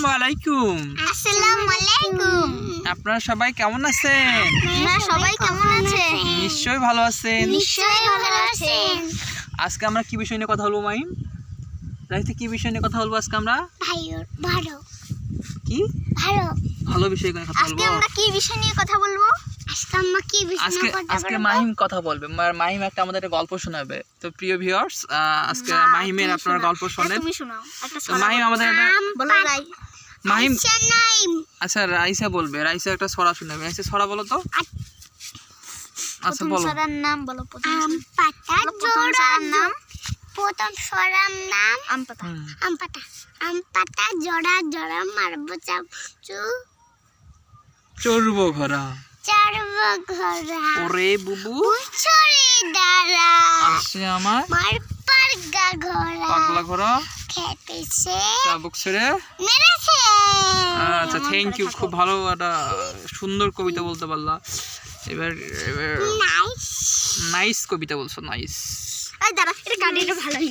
আসসালামু আলাইকুম। আসসালামু আলাইকুম। আপনারা সবাই কেমন আছেন? আপনারা সবাই কেমন আছেন? নিশ্চয়ই ভালো আছেন। নিশ্চয়ই ভালো আছেন। আজকে আমরা কি বিষয় নিয়ে কথা বলবো মাইম? রাইতে কি বিষয় নিয়ে কথা বলবো আজকে আমরা? ভালো কি ভালো ভালো বিষয় নিয়ে কথা আজকে বলবো। আমরা কি বিষয় নিয়ে কথা বলবো? আজকে আমরা কি বিষয় আজকে নিয়ে কথা আজকে বলবো? মাহিম কথা বলবে। মাহিম একটা আমাদের একটা গল্প শোনাবে। তো প্রিয় ভিউয়ার্স, আজকে মাহিমের আপনারা গল্প শোনেন। তুমি শোনাও একটা তো মাহিম আমাদের একটা বলো রাই মাহিম নাইম আচ্ছা রাইসা বলবে। রাইসা একটা ছড়া শোনাবে। রাইসা ছড়া বলো তো। আচ্ছা বলো। সরার নাম বলো। আম পাতা সরার নাম প্রথম সরার নাম আম পাতা। আম পাতা জোড়া জোড়া মারবো চাপচু চড়বো ঘোড়া চারবো ঘোড়া ওরে বুবু ছড়ি দাঁড়া আসছে আমার মার পারগা ঘোড়া পাগলা ঘোড়া খেতেছে চাবুক ছেড়ে। মেরেছে আচ্ছা থ্যাংক ইউ, খুব ভালো একটা সুন্দর কবিতা বলতে পারলা। এবার নাইস নাইস কবিতা বলছো, নাইস। এই দাঁড়া এটা গাড়িটা ভালো হয়নি।